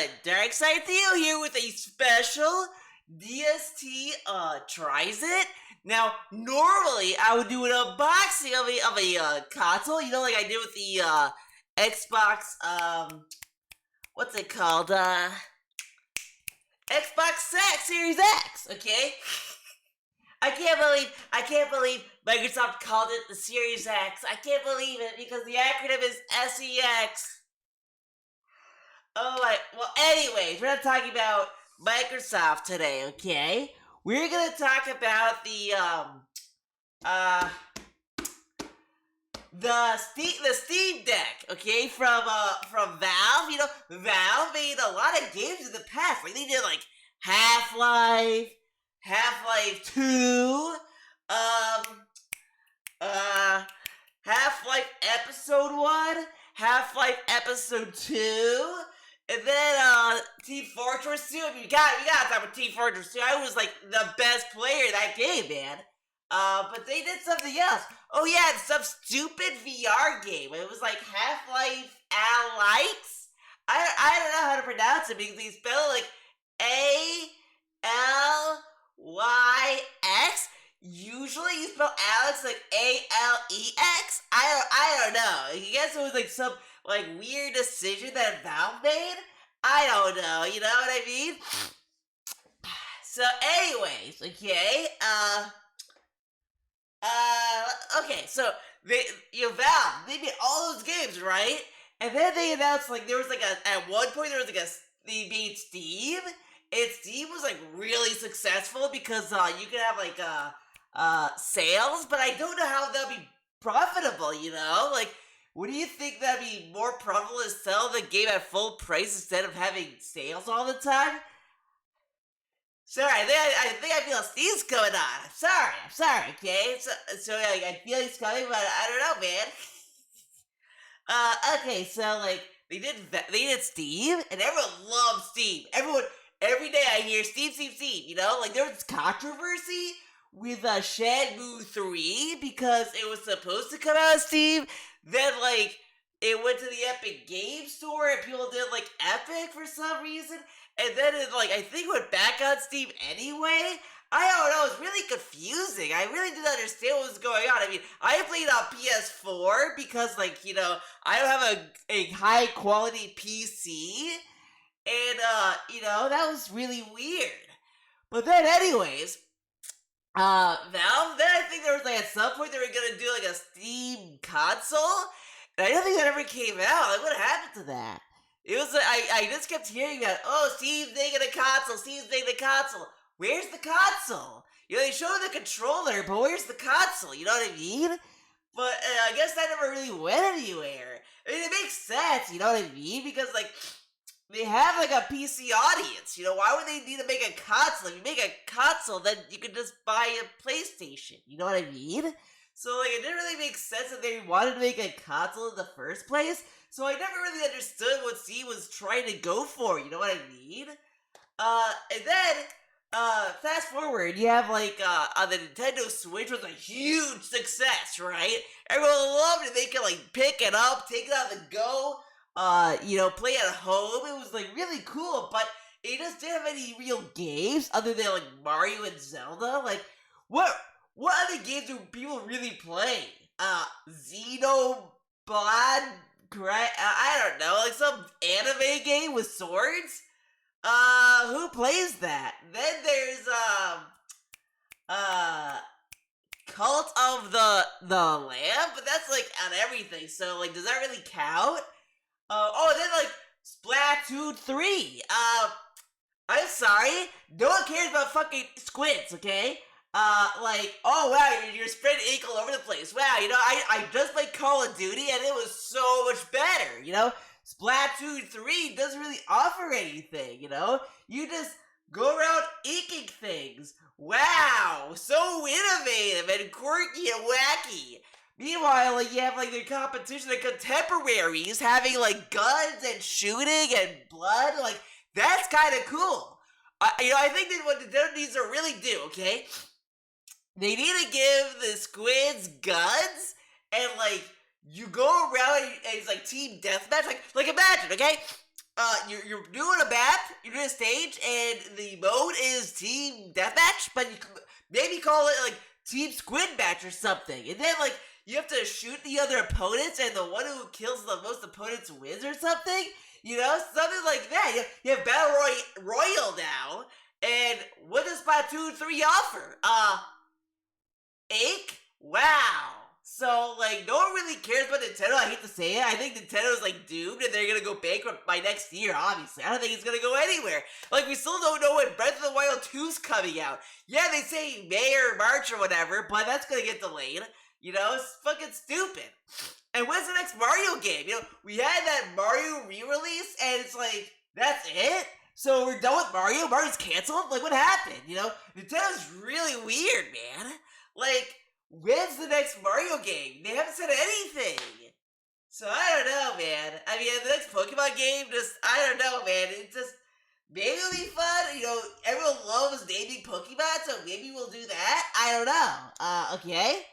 everyone, Darkside Theo here with a special DST tries it. Now, normally I would do an unboxing of a console, like I did with the Xbox what's it called? Xbox Series X, okay? I can't believe Microsoft called it the Series X. I can't believe it because the acronym is SEX. Oh my, well anyways, we're not talking about Microsoft today, okay? We're gonna talk about the Steam Deck, okay, from Valve. Valve made a lot of games in the past. Like they did like Half-Life 2, Half-Life Episode 1, Half-Life Episode 2, and then Team Fortress 2. I mean, we gotta talk about Team Fortress 2. I was like the best player in that game, man. But they did something else. Oh yeah, some stupid VR game. It was like Half-Life Alyx. I don't know how to pronounce it because they spell it like ALYX. Usually you spell Alex like ALEX. I don't know. I guess it was like some like weird decision that Valve made. I don't know. You know what I mean? So, anyways, okay. Okay. So Valve, they made all those games, right? And then they announced like there was like at one point there was like they made Steam, and Steam was like really successful because you could have like sales, but I don't know how that'd be profitable, Like, what do you think that'd be more profitable to sell the game at full price instead of having sales all the time? Sorry, I think I feel Steve's going on. I'm sorry, okay? So I feel he's coming, but I don't know, man. Okay, so like they did Steve, and everyone loves Steve. Every day I hear Steve. Like there was controversy with Shenmue 3 because it was supposed to come out as Steam. Then like it went to the Epic Game Store and people did like Epic for some reason, and then it like I think went back on Steam anyway. I don't know, it was really confusing. I really didn't understand what was going on. I mean, I played on PS4 because, like, I don't have a high quality PC. And, that was really weird. But then, anyways, Valve, then I think there was, like, at some point they were gonna do, like, a Steam console. And I don't think that ever came out. Like, what happened to that? It was, I just kept hearing that, oh, Steve's making a console. Where's the console? They showed the controller, but where's the console? You know what I mean? But I guess that never really went anywhere. I mean, it makes sense, you know what I mean? Because, like, they have, like, a PC audience. Why would they need to make a console? If you make a console, then you could just buy a PlayStation. You know what I mean? So, like, it didn't really make sense that they wanted to make a console in the first place. So I never really understood what Steve was trying to go for. You know what I mean? And then fast forward, you have like on the Nintendo Switch was a huge success, right? Everyone loved it. They could like pick it up, take it on the go, play at home. It was like really cool, but it just didn't have any real games other than like Mario and Zelda. Like, what other games do people really play? Xenoblade, I don't know, like some anime game with swords. Who plays that? Then there's, Cult of the Lamb, but that's, like, on everything, so, like, does that really count? Then, like, Splatoon 3, I'm sorry, no one cares about fucking squids, okay? Like, oh wow, you're spreading ink all over the place. Wow, I just played Call of Duty and it was so much better, Splatoon 3 doesn't really offer anything, You just go around inking things. Wow, so innovative and quirky and wacky. Meanwhile, like, you have, like, the competition of contemporaries having, like, guns and shooting and blood. Like, that's kind of cool. I think that what Nintendo needs to really do, okay? They need to give the squids guns and, like, you go around and it's like team deathmatch. Like imagine, okay? you're doing a map, you're doing a stage, and the mode is team deathmatch, but you maybe call it like team squid match or something, and then like you have to shoot the other opponents, and the one who kills the most opponents wins or something. You know, something like that. You have Battle Royale now, and what does Splatoon 3 offer? Ake? Wow. So, like, no one really cares about Nintendo. I hate to say it. I think Nintendo's, like, doomed and they're gonna go bankrupt by next year, obviously. I don't think it's gonna go anywhere. Like, we still don't know when Breath of the Wild 2's coming out. Yeah, they say May or March or whatever, but that's gonna get delayed. You know, it's fucking stupid. And when's the next Mario game? You know, we had that Mario re-release, and it's like, that's it? So we're done with Mario? Mario's canceled? Like, what happened? You know, Nintendo's really weird, man. Like, when's the next Mario game? They haven't said anything. So I don't know, man. I mean, the next Pokemon game, I don't know, man. It just, maybe it'll be fun. You know, everyone loves naming Pokemon, so maybe we'll do that. I don't know. Okay.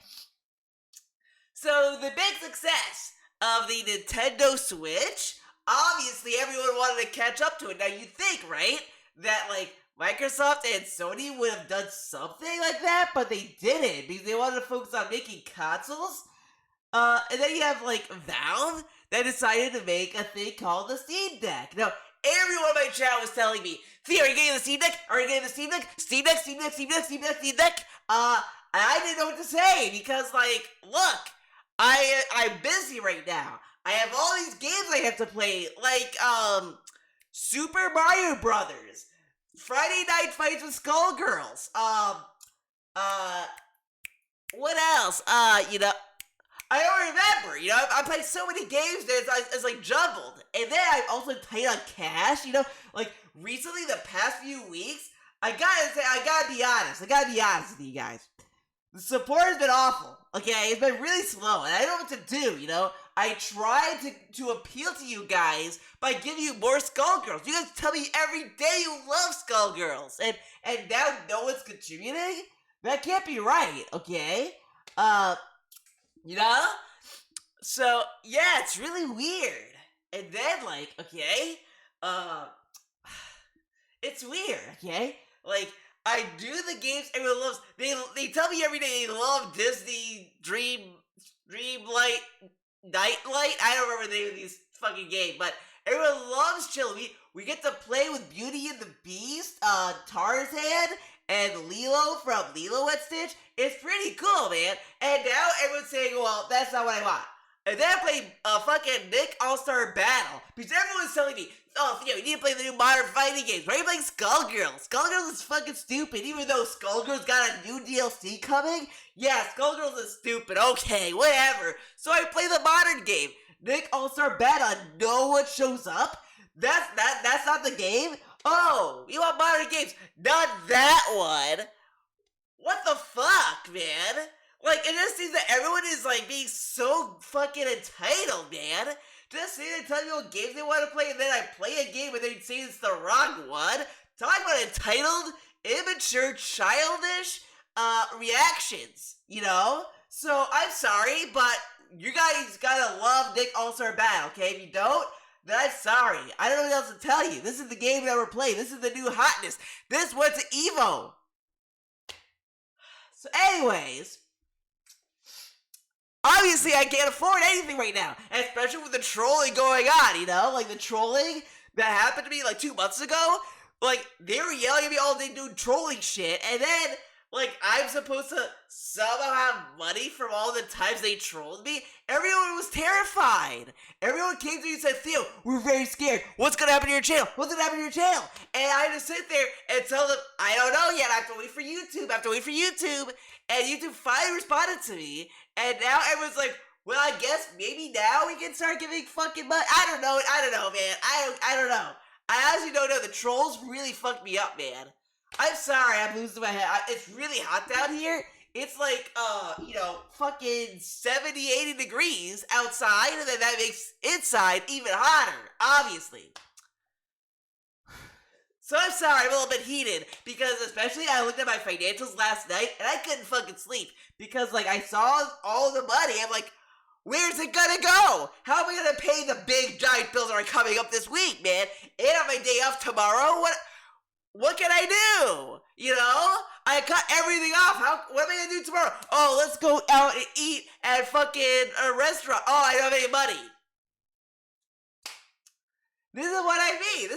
So the big success of the Nintendo Switch, obviously everyone wanted to catch up to it. Now you think, right, that like Microsoft and Sony would have done something like that, but they didn't because they wanted to focus on making consoles. And then you have like Valve that decided to make a thing called the Steam Deck. Now, everyone in my chat was telling me, "Theo, are you getting the Steam Deck? Are you getting the Steam Deck? Steam Deck, Steam Deck, Steam Deck, Steam Deck, Steam Deck." And I didn't know what to say because, like, look, I'm busy right now. I have all these games I have to play, like Super Mario Brothers, Friday Night Fights with Skullgirls. What else? You know, I don't remember. You know, I played so many games that it's like jumbled. And then I'm also tight on cash. You know, like recently, the past few weeks, I gotta be honest with you guys. The support has been awful, okay? It's been really slow, and I don't know what to do, you know? I tried to appeal to you guys by giving you more Skullgirls. You guys tell me every day you love Skullgirls, and now no one's contributing? That can't be right, okay? You know? So, yeah, it's really weird. And then, like, okay, it's weird, okay? Like, I do the games everyone loves. They tell me every day they love Disney Dreamlight Nightlight. I don't remember the name of these fucking game, but everyone loves chilling. We get to play with Beauty and the Beast, Tarzan, and Lilo from Lilo and Stitch. It's pretty cool, man. And now everyone's saying, well, that's not what I want. And then I play fucking Nick All-Star Battle. Because everyone's telling me, oh, Theo, you need to play the new modern fighting games. Why are you playing Skullgirls? Skullgirls is fucking stupid. Even though Skullgirls got a new DLC coming, yeah, Skullgirls is stupid. Okay, whatever. So I play the modern game. Nick All-Star Battle. No one shows up. That's not the game? Oh, you want modern games? Not that one. What the fuck, man? Like, it just seems that everyone is, like, being so fucking entitled, man. Just say they tell me what games they want to play, and then I play a game, and they say it's the wrong one. Talk about entitled, immature, childish, reactions, you know? So, I'm sorry, but you guys gotta love Nick All-Star Battle, okay? If you don't, then I'm sorry. I don't know what else to tell you. This is the game that we're playing. This is the new hotness. This went to Evo. So, anyways, obviously, I can't afford anything right now, and especially with the trolling going on, you know? Like, the trolling that happened to me, like, 2 months ago, like, they were yelling at me all day doing trolling shit, and then, like, I'm supposed to somehow have money from all the times they trolled me? Everyone was terrified. Everyone came to me and said, Theo, we're very scared. What's gonna happen to your channel? What's gonna happen to your channel? And I had to sit there and tell them, I don't know yet. I have to wait for YouTube. And YouTube finally responded to me, and now everyone's like, well, I guess maybe now we can start giving fucking money. I don't know, man. I don't know. I honestly don't know. The trolls really fucked me up, man. I'm sorry, I'm losing my head. It's really hot down here. It's like, you know, fucking 70, 80 degrees outside, and then that makes inside even hotter, obviously. So I'm sorry, I'm a little bit heated, because especially I looked at my financials last night, and I couldn't fucking sleep, because, like, I saw all the money, I'm like, Where's it gonna go? How am I gonna pay the big giant bills that are coming up this week, man? And on my day off tomorrow, what can I do? You know? I cut everything off. What am I gonna do tomorrow? Oh, let's go out and eat at fucking a restaurant. Oh, I don't have any money. This is what I mean.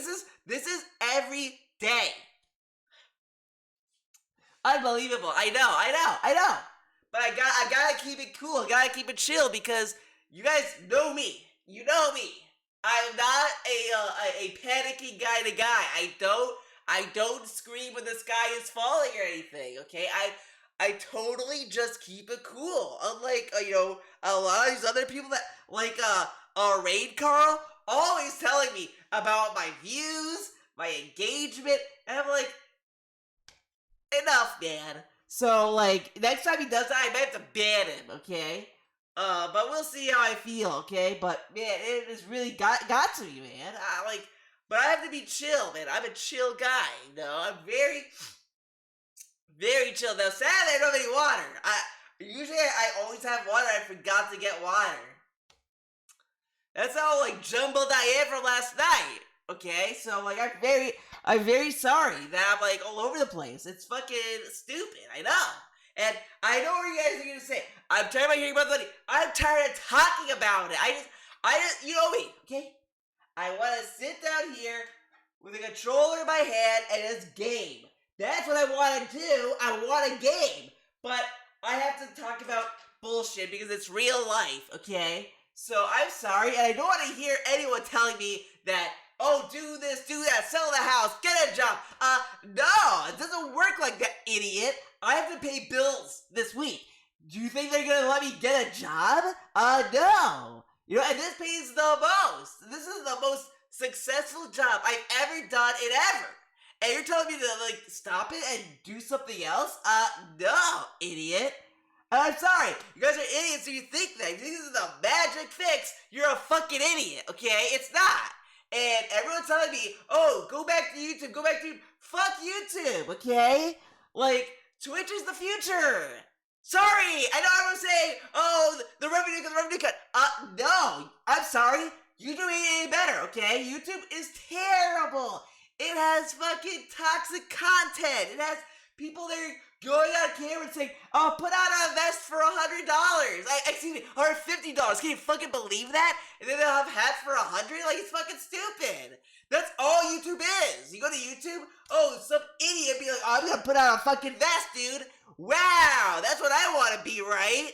This is every day. Unbelievable. I know. But I gotta keep it cool. I gotta keep it chill because you guys know me. You know me. I'm not a panicky guy to guy. I don't scream when the sky is falling or anything. Okay, I totally just keep it cool. Unlike a lot of these other people that Raid Carl always telling me about my views, my engagement, and I'm like, enough, man. So, next time he does that, I might have to ban him, okay? But we'll see how I feel, okay? But, man, it has really got to me, man. But I have to be chill, man. I'm a chill guy, you know? I'm very, very chill. Now, sadly, I don't have any water. Usually I always have water. I forgot to get water. That's how, jumbled I am from last night, okay? So, I'm very sorry that I'm all over the place. It's fucking stupid, I know. And I know what you guys are gonna say. I'm tired of hearing about the money. I'm tired of talking about it. I just, you know me, okay? I want to sit down here with a controller in my hand and just game. That's what I want to do. I want a game. But I have to talk about bullshit because it's real life, okay? So I'm sorry, and I don't want to hear anyone telling me that, oh, do this, do that, sell the house, get a job. No, it doesn't work like that, idiot. I have to pay bills this week. Do you think they're gonna let me get a job? No. You know, and this pays the most. This is the most successful job I've ever done in ever. And you're telling me to, stop it and do something else? No, idiot. I'm sorry, you guys are idiots if you think that. If you think this is a magic fix, you're a fucking idiot, okay? It's not. And everyone's telling me, oh, go back to YouTube, go back to YouTube. Fuck YouTube, okay? Twitch is the future. Sorry, I know everyone's saying, oh, the revenue cut. No, I'm sorry. YouTube ain't any better, okay? YouTube is terrible. It has fucking toxic content. It has people that are going on camera and saying, oh, put on a vest for $100. Excuse me, or $50. Can you fucking believe that? And then they'll have hats for $100? It's fucking stupid. That's all YouTube is. You go to YouTube, oh, some idiot be like, oh, I'm gonna put on a fucking vest, dude. Wow, that's what I want to be, right?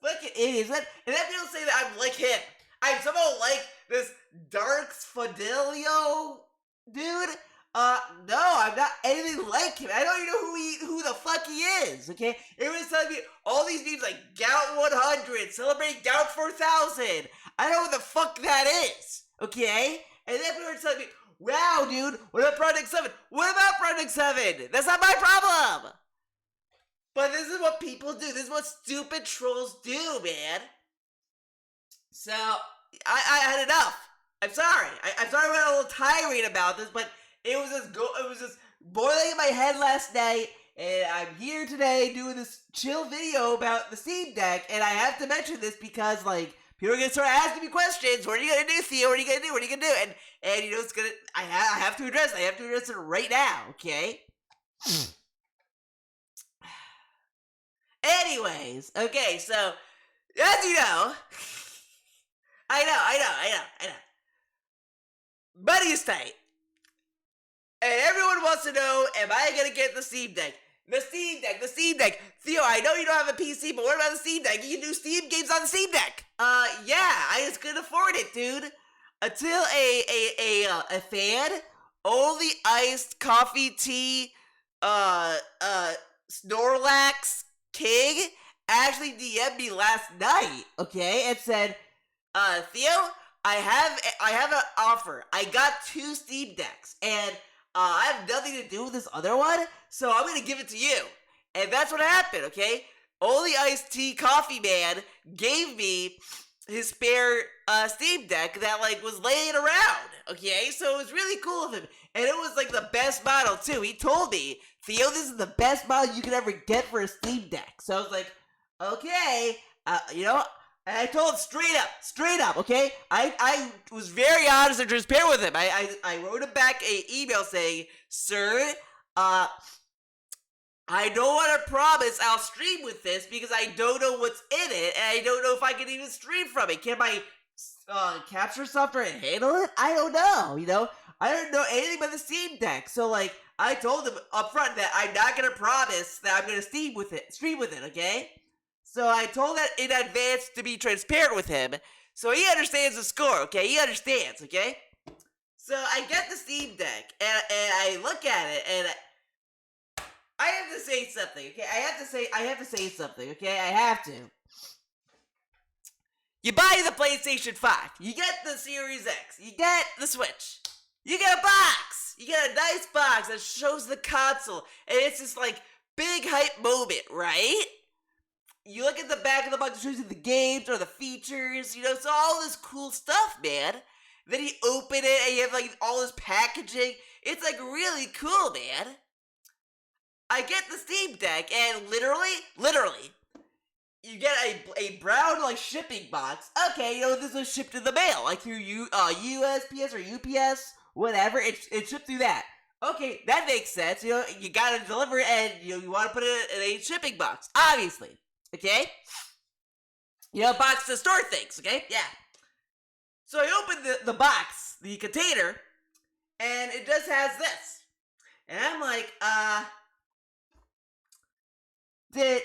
Fucking idiots. And then people say that I'm like him. I'm somehow like this Darks Fidelio dude. No, I'm not anything like him. I don't even know who the fuck he is, okay? Everyone's telling me all these memes like Gout 100, celebrating Gout 4000. I don't know what the fuck that is, okay? And then people are telling me, wow, dude, what about Project 7? What about Project 7? That's not my problem. But this is what people do. This is what stupid trolls do, man. So, I had enough. I'm sorry. I'm sorry I went a little tirade about this, but it was just boiling in my head last night, and I'm here today doing this chill video about the Steam Deck, and I have to mention this because, people are gonna start asking me questions. What are you gonna do, Theo? What are you gonna do? What are you gonna do? And it's gonna. I have to address it. I have to address it right now. Okay. Anyways, okay. So, as you know, I know. Money is tight. And everyone wants to know, am I going to get the Steam Deck? The Steam Deck. Theo, I know you don't have a PC, but what about the Steam Deck? You can do Steam games on the Steam Deck. Yeah, I just couldn't afford it, dude. Until a fan, only iced coffee tea, Snorlax King actually DM'd me last night, okay, and said, Theo, I have an offer. I got 2 Steam Decks, and I have nothing to do with this other one, so I'm gonna give it to you. And that's what happened, okay? Only Iced Tea Coffee Man gave me his spare Steam Deck that was laying around, okay? So it was really cool of him. And it was the best model too. He told me, Theo, this is the best model you could ever get for a Steam Deck. So I was like, okay, you know, and I told him straight up, okay? I was very honest and transparent with him. I wrote him back a email saying, sir, uh, I don't want to promise I'll stream with this because I don't know what's in it, and I don't know if I can even stream from it. Can my capture software handle it? I don't know, you know? I don't know anything about the Steam Deck, so, like, I told him up front that I'm not going to promise that I'm going to stream with it, okay? So I told that in advance to be transparent with him, so he understands the score, okay? He understands, okay? So I get the Steam Deck, and I look at it, and I have to say something, okay? I have to say something, okay? I have to. You buy the PlayStation 5, you get the Series X, you get the Switch, you get a box, you get a nice box that shows the console, and it's this, like, big hype moment, right? You look at the back of the box, it shows you the games or the features, you know, so all this cool stuff, man. Then you open it and you have, like, all this packaging. It's, like, really cool, man. I get the Steam Deck, and literally, you get a brown, like, shipping box. Okay, you know, this was shipped in the mail, like, through USPS or UPS, whatever. It shipped through that. Okay, that makes sense. You know, you gotta deliver it, and, you know, you want to put it in a shipping box, obviously. Okay? You know, a box to store things, okay? Yeah. So I opened the box, the container, and it just has this. And I'm like, did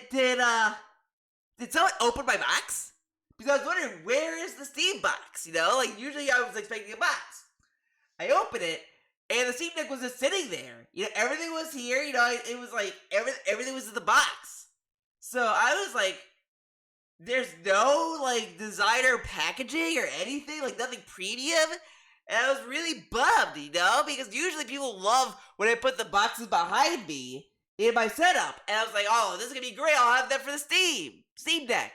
someone open my box? Because I was wondering, where is the Steam box? You know, like, usually I was expecting a box. I opened it, and the Steam Deck was just sitting there. You know, everything was here, you know, it was like, everything was in the box. So I was like, there's no, like, designer packaging or anything, like, nothing premium. And I was really bummed, you know, because usually people love when I put the boxes behind me in my setup. And I was like, oh, this is going to be great. I'll have that for the Steam Deck.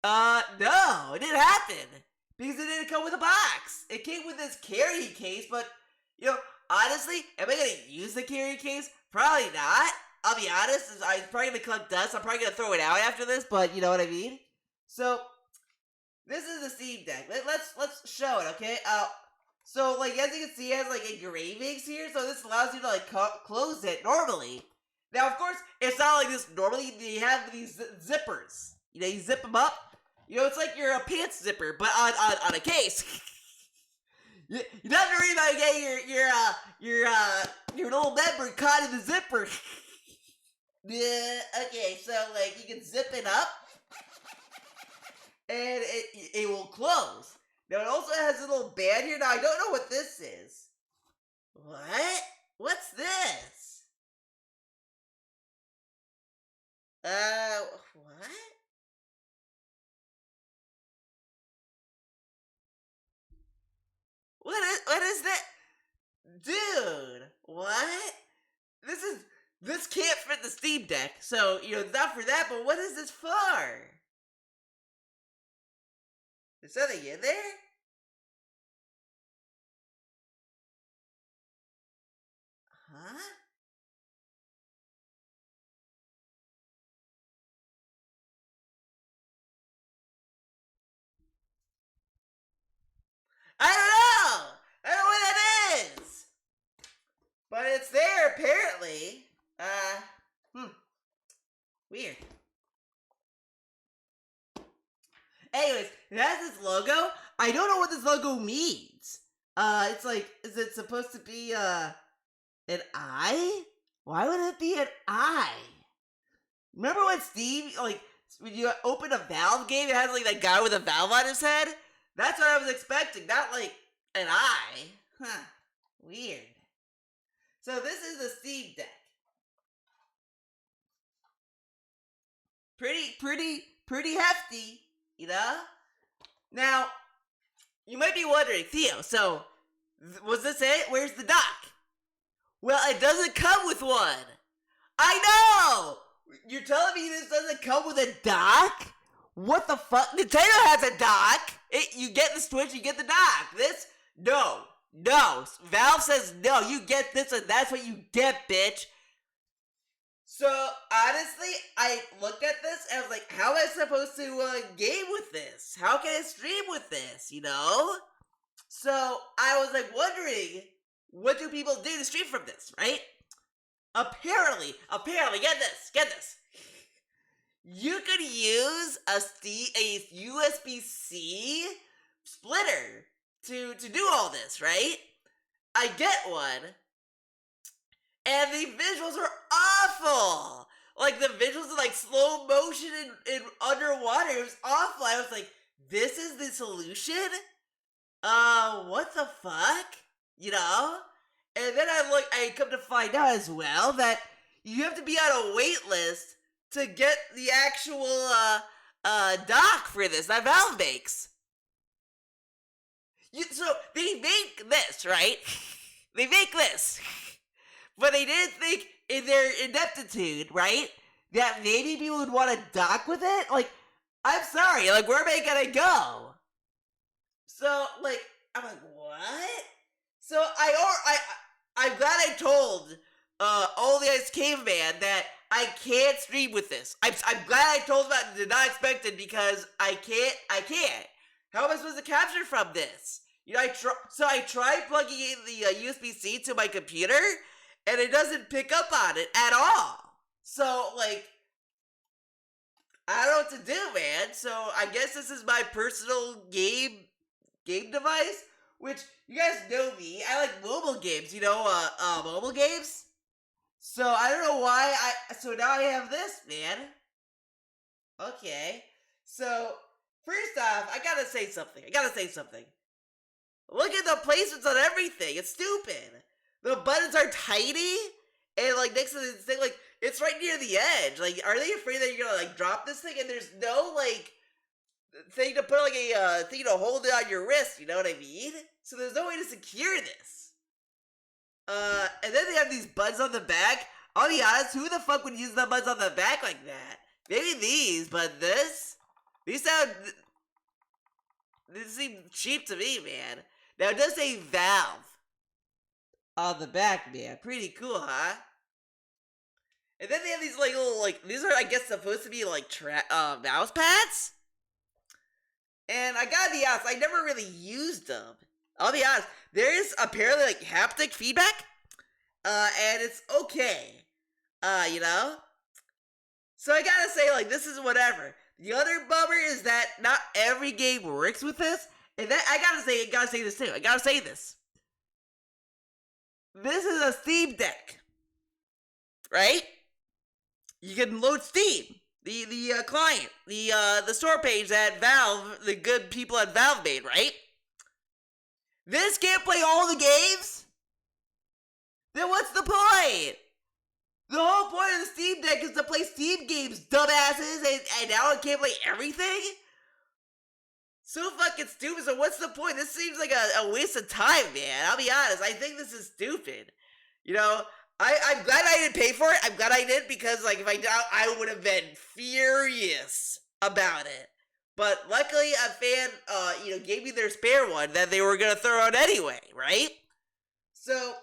No, it didn't happen. Because it didn't come with a box. It came with this carry case, but, you know, honestly, am I going to use the carry case? Probably not. I'll be honest, I'm probably going to collect dust. I'm probably going to throw it out after this, but you know what I mean? So, this is the Steam Deck. Let's show it, okay? So, like, as you can see, it has, like, engravings here, so this allows you to, like, close it normally. Now, of course, it's not like this normally. You have these zippers. You know, you zip them up. You know, it's like your pants zipper, but on a case. You don't have to worry about getting your little member caught in the zipper. Yeah, okay, so, like, you can zip it up, and it will close. Now, it also has a little band here. Now, I don't know what this is. What? What's this? What? What is that? Dude, what? This can't fit the Steam Deck, so, you know, it's not for that, but what is this for? Is something in there? Huh? I don't know! I don't know what that is! But it's there, apparently. Weird. Anyways, it has this logo. I don't know what this logo means. It's like, is it supposed to be, an eye? Why would it be an eye? Remember when Steve, like, when you open a Valve game, it has, like, that guy with a valve on his head? That's what I was expecting, not, like, an eye. Huh. Weird. So this is the Steam Deck. Pretty hefty, you know? Now, you might be wondering, Theo, so, was this it? Where's the dock? Well, it doesn't come with one. I know! You're telling me this doesn't come with a dock? What the fuck? Nintendo has a dock! You get the Switch, you get the dock. This? No. Valve says no, you get this and that's what you get, bitch. So honestly, I looked at this and I was like, how am I supposed to game with this? How can I stream with this? You know? So I was like wondering, what do people do to stream from this, right? Apparently, get this. You could use a USB-C splitter to do all this, right? I get one, and the visuals are awful. Like the visuals are like slow motion and underwater. It was awful. I was like, this is the solution? What the fuck? You know? And then I come to find out as well that you have to be on a wait list to get the actual dock for this that Valve makes. So they make this, right? They make this. But they didn't think in their ineptitude, right? That maybe people would want to dock with it? Like, I'm sorry, like, where am I gonna go? So, like, I'm like, what? So I'm glad I told All the Ice Caveman that I can't stream with this. I'm glad I told him I did not expect it because I can't. How am I supposed to capture from this? You know, I tried plugging in the USB-C to my computer, and it doesn't pick up on it at all. So, like, I don't know what to do, man. So I guess this is my personal game device, which you guys know me. I like mobile games, you know, mobile games. So I don't know why so now I have this, man. Okay. So first off, I gotta say something. Look at the placements on everything. It's stupid. The buttons are tiny, and like next to the thing, like it's right near the edge. Like, are they afraid that you're gonna like drop this thing? And there's no like thing to put like a thing to hold it on your wrist. You know what I mean? So there's no way to secure this. And then they have these buttons on the back. I'll be honest, who the fuck would use the buttons on the back like that? Maybe these, but these seem cheap to me, man. Now it does say Valve on the back, man. Pretty cool, huh? And then they have these like little like these are I guess supposed to be like mouse pads. And I gotta be honest, I never really used them. I'll be honest, there is apparently like haptic feedback, and it's okay, you know. So I gotta say, like, this is whatever. The other bummer is that not every game works with this, and that I gotta say this too. I gotta say this. This is a Steam Deck, right? You can load Steam, the client, the store page that Valve, the good people at Valve made, right? This can't play all the games? Then what's the point? The whole point of the Steam Deck is to play Steam games, dumbasses, and now it can't play everything? So fucking stupid, so what's the point? This seems like a waste of time, man. I'll be honest, I think this is stupid. You know, I'm glad I didn't pay for it. I'm glad I did because, like, if I did, I would have been furious about it. But luckily, a fan, gave me their spare one that they were gonna throw out anyway, right? So,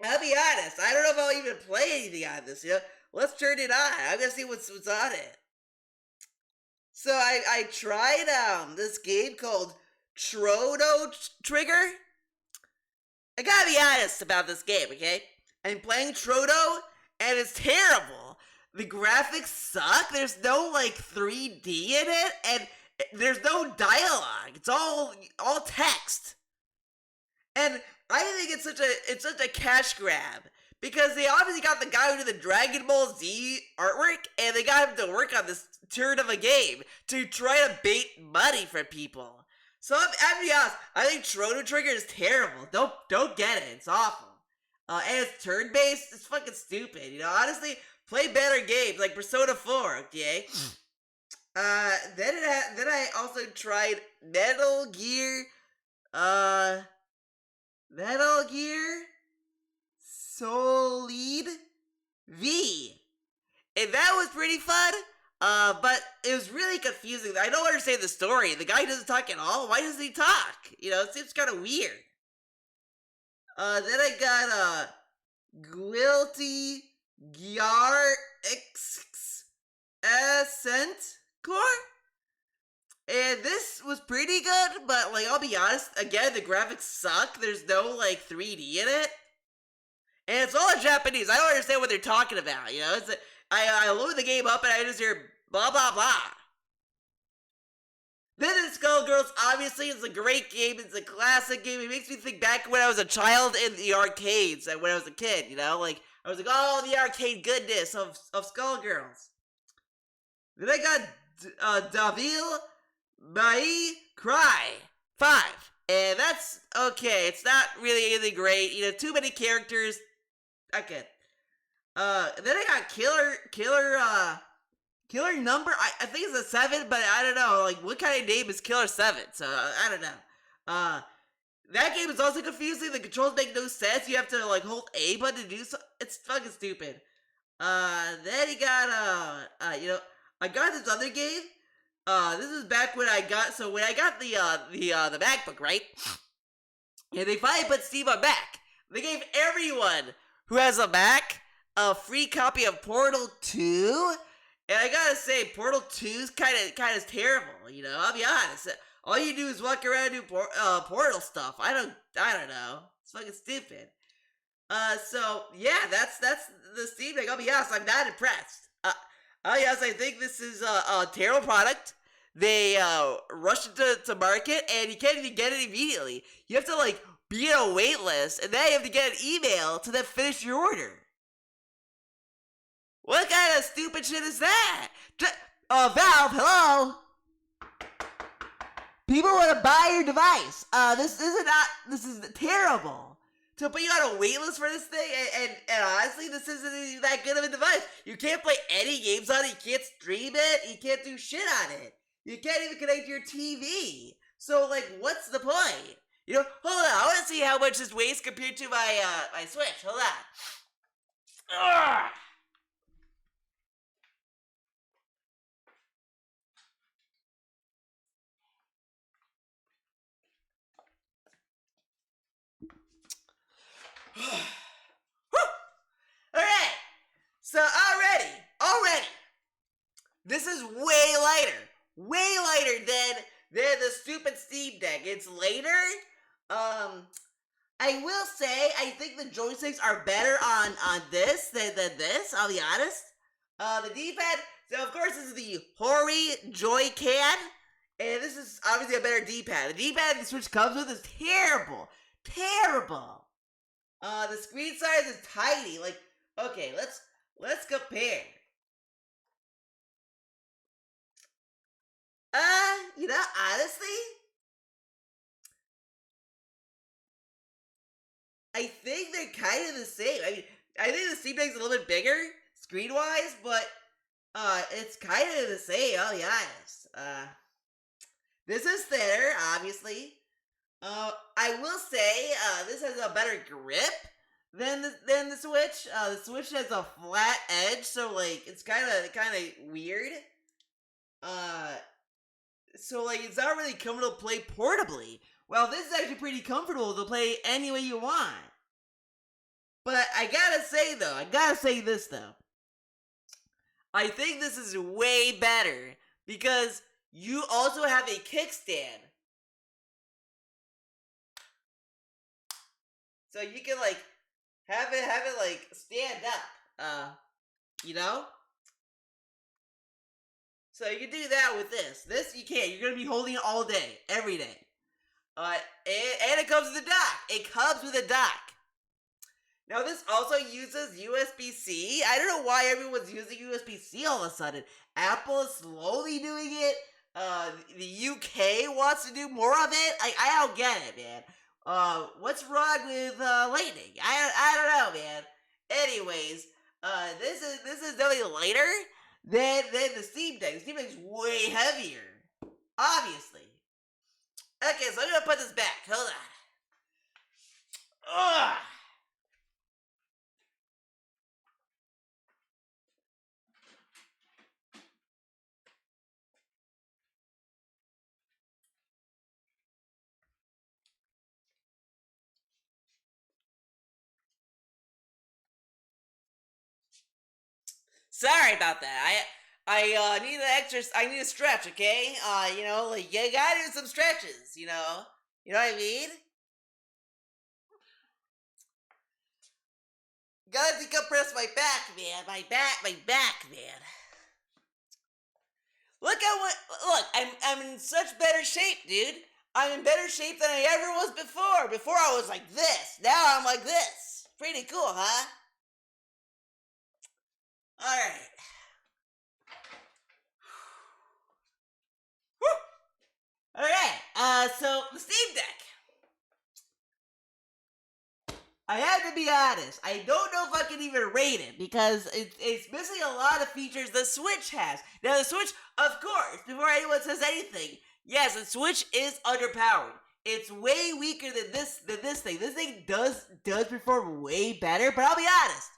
I'll be honest. I don't know if I'll even play anything on this. You know, let's turn it on. I'm gonna see what's on it. So I tried this game called Chrono Trigger. I gotta be honest about this game, okay? I'm playing Chrono, and it's terrible. The graphics suck. There's no like 3D in it, and there's no dialogue. It's all text. And I think it's such a cash grab because they obviously got the guy who did the Dragon Ball Z artwork, and they got him to work on this turd of a game to try to bait money from people. So I'm be honest, I think Chrono Trigger is terrible. Don't get it. It's awful. And it's turn based. It's fucking stupid. You know, honestly, play better games like Persona 4. Okay. Then I also tried Metal Gear Solid V. And that was pretty fun. But it was really confusing. I don't understand the story. The guy doesn't talk at all. Why doesn't he talk? You know, it seems kind of weird. Then I got Guilty Gyar Ascent Core. And this was pretty good, but like I'll be honest, again the graphics suck. There's no like 3D in it, and it's all in Japanese. I don't understand what they're talking about. You know, I load the game up and I just hear blah blah blah. Then in Skullgirls, obviously, it's a great game. It's a classic game. It makes me think back when I was a child in the arcades and when I was a kid, you know? Like, I was like, oh, the arcade goodness of Skullgirls. Then I got Devil May Cry 5. And that's okay. It's not really anything great. You know, too many characters. Okay. Then I got Killer Number. I think it's a 7, but I don't know. Like, what kind of name is Killer 7? So I don't know. That game is also confusing. The controls make no sense. You have to like hold A button to do so. It's fucking stupid. Then you got you know, I got this other game. This is back when I got the MacBook, right? And they finally put Steam on Mac. They gave everyone who has a Mac a free copy of Portal 2. And I gotta say, Portal 2 is kind of terrible. You know, I'll be honest. All you do is walk around and do Portal stuff. I don't know. It's fucking stupid. So yeah, that's the Steam Deck. I'll be honest, I'm not impressed. I'll be honest, I think this is a terrible product. They rushed it to market, and you can't even get it immediately. You have to like be on a wait list, and then you have to get an email to then finish your order. What kind of stupid shit is that? Valve, hello? People want to buy your device. This is terrible. To put you on a waitlist for this thing, and honestly, this isn't even that good of a device. You can't play any games on it, you can't stream it, you can't do shit on it. You can't even connect to your TV. So, like, what's the point? You know, hold on, I want to see how much this weighs compared to my Switch. Hold on. Ugh. Alright, so already, this is way lighter than the stupid Steam Deck. It's later. I will say, I think the joysticks are better on this than this, I'll be honest. The D-pad, so of course this is the Hori Joy-Can, and this is obviously a better D-pad. The D-pad the Switch comes with is terrible. The screen size is tiny. Like, okay, let's compare. You know, honestly, I think they're kind of the same. I mean, I think the Steam Deck's a little bit bigger screen-wise, but it's kind of the same. I'll be honest. This is thinner, obviously. I will say, this has a better grip than the Switch. The Switch has a flat edge, so like it's kind of weird. So like it's not really comfortable to play portably. Well, this is actually pretty comfortable to play any way you want. But I gotta say this though. I think this is way better because you also have a kickstand. So you can like have it like stand up. You know? So you can do that with this. This you can't. You're gonna be holding it all day, every day. And it comes with a dock. Now this also uses USB-C. I don't know why everyone's using USB-C all of a sudden. Apple is slowly doing it. The UK wants to do more of it. I don't get it, man. What's wrong with Lightning? I don't know, man. Anyways, this is definitely lighter than the Steam Deck. The Steam Deck's way heavier, obviously. Okay, so I'm gonna put this back. Hold on. Ugh. Sorry about that. I need an extra. I need a stretch. Okay. Like you gotta do some stretches. You know what I mean. Gotta decompress my back, man. My back, man. Look at what. Look, I'm in such better shape, dude. I'm in better shape than I ever was before. Before I was like this. Now I'm like this. Pretty cool, huh? All right. All right. So the Steam Deck. I have to be honest. I don't know if I can even rate it because it's missing a lot of features the Switch has. Now, the Switch, of course, before anyone says anything, yes, the Switch is underpowered. It's way weaker than this thing. This thing does perform way better. But I'll be honest.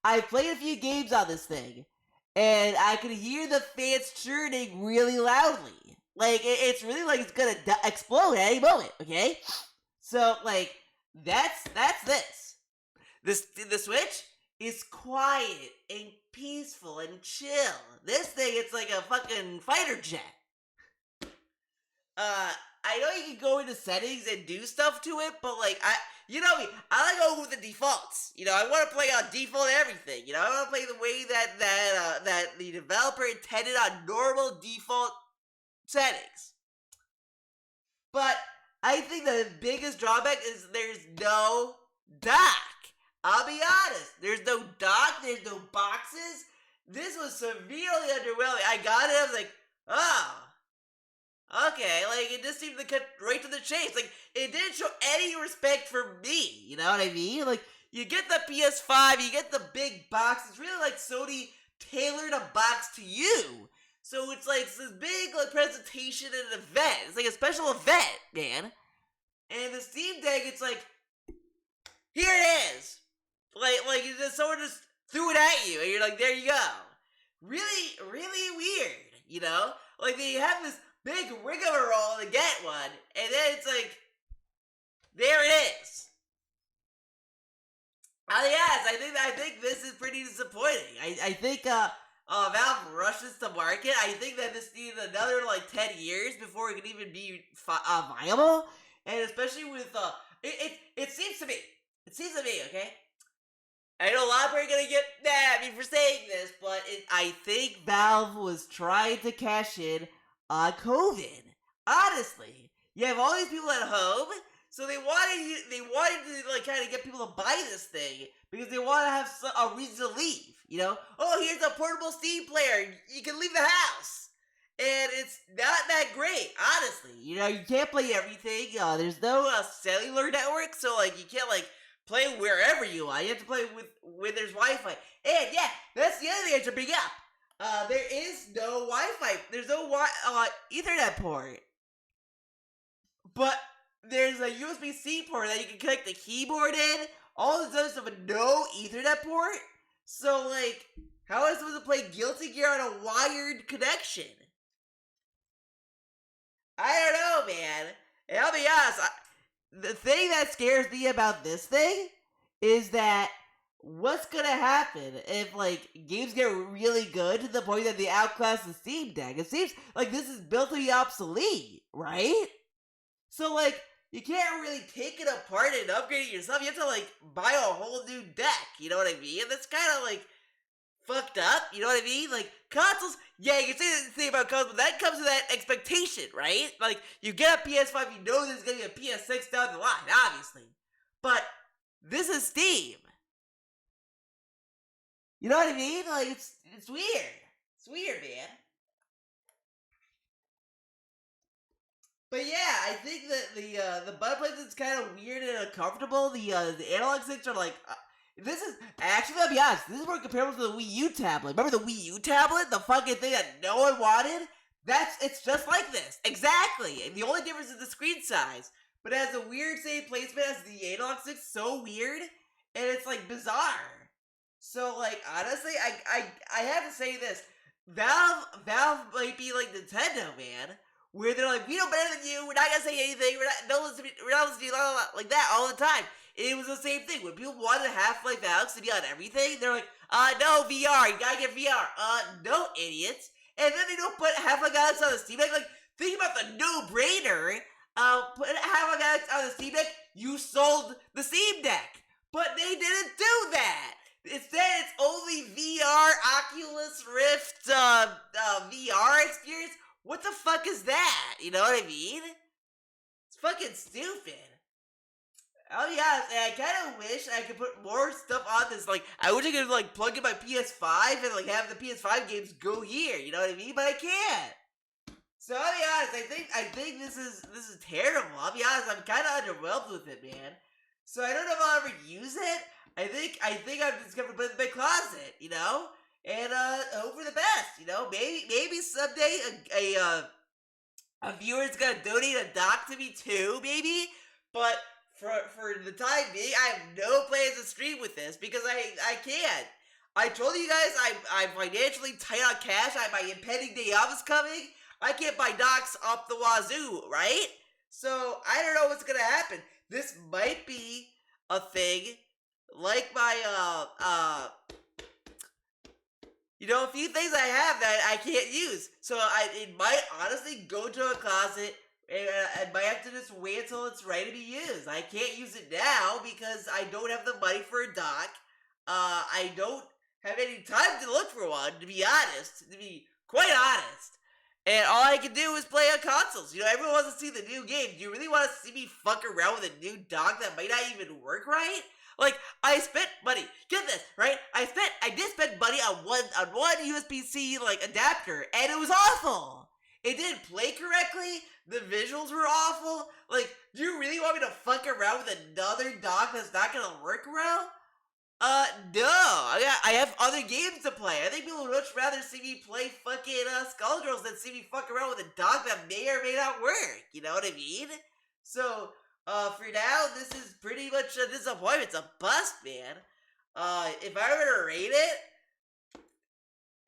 I've played a few games on this thing, and I can hear the fans churning really loudly. Like it's really like it's gonna explode at any moment. Okay, so like that's this. The Switch is quiet and peaceful and chill. This thing, it's like a fucking fighter jet. I know you can go into settings and do stuff to it, but like you know me, I like going with the defaults. I want to play on default everything. I want to play the way that the developer intended on normal default settings. But I think the biggest drawback is there's no dock. I'll be honest. There's no dock. There's no boxes. This was severely underwhelming. I got it. I was like, oh, okay. Like, it just seemed to cut right to the chase. Like, it didn't show any respect for me. You know what I mean? Like, you get the PS5, you get the big box. It's really like Sony tailored a box to you. So it's like this big like presentation at an event. It's like a special event, man. And the Steam Deck, it's like, here it is. Like someone just threw it at you, and you're like, there you go. Really, really weird, Like they have this big rigmarole to get one, and then it's like, there it is. Yes, I think this is pretty disappointing. I think Valve rushes to market. I think that this needs another like 10 years before it can even be viable, and especially with it seems to me, okay. I know a lot of people are gonna get mad at me for saying this, but I think Valve was trying to cash in on COVID. Honestly, you have all these people at home, so they wanted to like kind of get people to buy this thing because they want to have a reason to leave. Oh, here's a portable Steam player. You can leave the house, and it's not that great, honestly. You can't play everything. There's no cellular network, so like you can't like play wherever you are. You have to play when there's Wi-Fi. And yeah, that's the other thing I should bring up. There is no Wi-Fi. There's no Ethernet port. But there's a USB-C port that you can connect the keyboard in. All this other stuff, but no Ethernet port. So like, how am I supposed to play Guilty Gear on a wired connection? I don't know, man. And I'll be honest, the thing that scares me about this thing is that what's gonna happen if like games get really good to the point that they outclass the Steam Deck? It seems like this is built to be obsolete, right? So like you can't really take it apart and upgrade it yourself. You have to like buy a whole new deck. You know what I mean? And that's kind of like fucked up. You know what I mean? Like consoles, yeah, you can say the thing about consoles, but that comes with that expectation, right? Like you get a PS5, you know there's gonna be a PS6 down the line, obviously. But this is Steam. You know what I mean? Like it's weird. It's weird, man. But yeah, I think that the butt plate is kind of weird and uncomfortable. The analog sticks are like. This is actually, I'll be honest, this is more comparable to the Wii U tablet. Remember the Wii U tablet? The fucking thing that no one wanted? It's just like this. Exactly. And the only difference is the screen size. But it has a weird same placement as the analog stick. So weird. And it's like bizarre. So like, honestly, I have to say this. Valve might be like Nintendo, man. Where they're like, we know better than you. We're not gonna say anything. We're not listening to you, like that all the time. It was the same thing. When people wanted Half-Life Alyx to be on everything, they're like, No, VR, you gotta get VR. No, idiots. And then they don't put Half-Life Alyx on the Steam Deck. Like, think about the no-brainer. Put Half-Life Alyx on the Steam Deck, you sold the Steam Deck. But they didn't do that. Instead, it's only VR, Oculus Rift, VR experience. What the fuck is that? You know what I mean? It's fucking stupid. Oh yeah, and I kind of wish I could put more stuff on this. Like, I wish I could like plug in my PS5 and like have the PS5 games go here. You know what I mean? But I can't. So I'll be honest. I think this is terrible. I'll be honest. I'm kind of underwhelmed with it, man. So I don't know if I'll ever use it. I think I'm just gonna put it in my closet. You know, and hope for the best. You know, maybe someday a viewer's gonna donate a doc to me too. Maybe, but. For the time being, I have no plans to stream with this because I can't. I told you guys I'm financially tight on cash. I have my impending day off is coming. I can't buy docs up the wazoo, right? So I don't know what's gonna happen. This might be a thing like my a few things I have that I can't use. So it might honestly go to a closet. And I might have to just wait until it's ready to be used. I can't use it now because I don't have the money for a dock. I don't have any time to look for one, to be honest. To be quite honest. And all I can do is play on consoles. You know, everyone wants to see the new game. Do you really want to see me fuck around with a new dock that might not even work right? Like, I spent money. Get this, right? I did spend money on one USB-C, like, adapter, and it was awful. It didn't play correctly. The visuals were awful. Like, do you really want me to fuck around with another dock that's not gonna work well? No. I have other games to play. I think people would much rather see me play fucking Skullgirls than see me fuck around with a dock that may or may not work. You know what I mean? So, for now, this is pretty much a disappointment. It's a bust, man. If I were to rate it,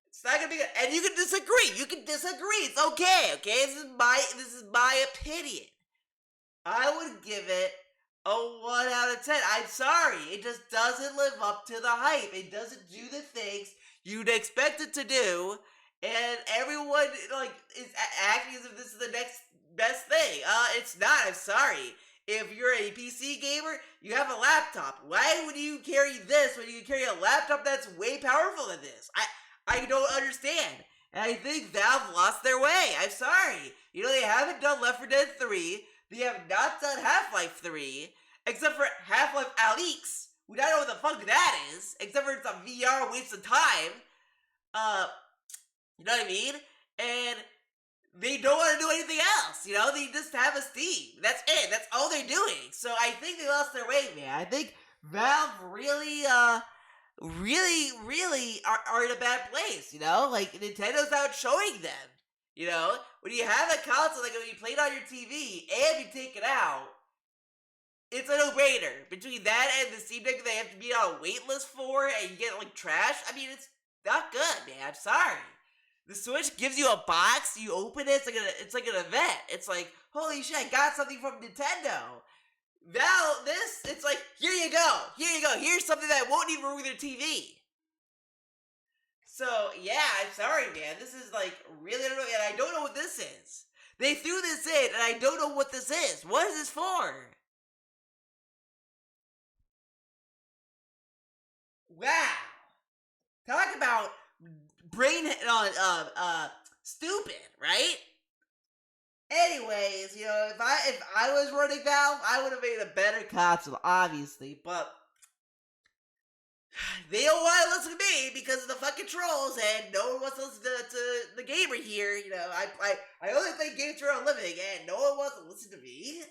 it's not gonna be good. And you can disagree. It's okay. This is my opinion. I would give it a 1 out of 10. I'm sorry. It just doesn't live up to the hype. It doesn't do the things you'd expect it to do. And everyone, like, is acting as if this is the next best thing. It's not. I'm sorry. If you're a PC gamer, you have a laptop. Why would you carry this when you can carry a laptop that's way powerful than this? I don't understand. And I think Valve lost their way. I'm sorry. You know, they haven't done Left 4 Dead 3. They have not done Half-Life 3. Except for Half-Life Alyx. We don't know what the fuck that is. Except for it's a VR waste of time. You know what I mean? And they don't want to do anything else. You know, they just have a Steam. That's it. That's all they're doing. So I think they lost their way, man. I think Valve really are in a bad place, you know? Like, Nintendo's out showing them, you know? When you have a console that can be played on your TV and be taken out, it's a no-brainer. Between that and the Steam Deck they have to be on a wait list for and you get, like, trash, I mean, it's not good, man. I'm sorry. The Switch gives you a box, you open it, it's like an event. It's like, holy shit, I got something from Nintendo. It's like, here you go, here's something that won't even work with your TV. So, yeah, I'm sorry, man, this is like, really, and I don't know what this is. They threw this in, and I don't know what this is. What is this for? Wow. Talk about brain, stupid, right? Anyways, you know, if I was running Valve, I would have made a better console, obviously, but they don't want to listen to me because of the fucking trolls, and no one wants to listen to the gamer here. You know, I only play games for a living, and no one wants to listen to me.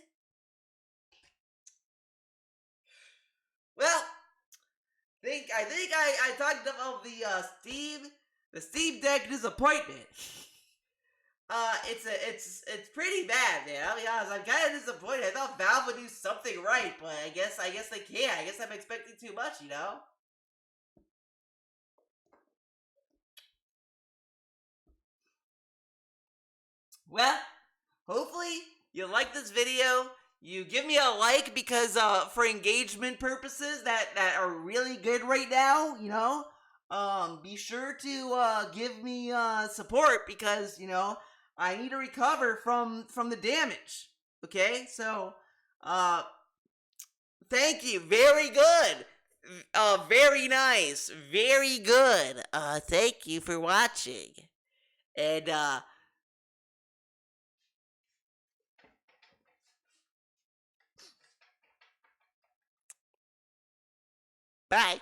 Well, I think I talked about the Steam Deck disappointment. It's pretty bad, man. I'll be honest. I'm kind of disappointed. I thought Valve would do something right, but I guess they can't. I guess I'm expecting too much, you know. Well, hopefully you like this video. You give me a like because for engagement purposes that are really good right now, you know. be sure to give me support because I need to recover from the damage. Okay, so uh, thank you. Very good. Very nice. Very good. Thank you for watching. And bye.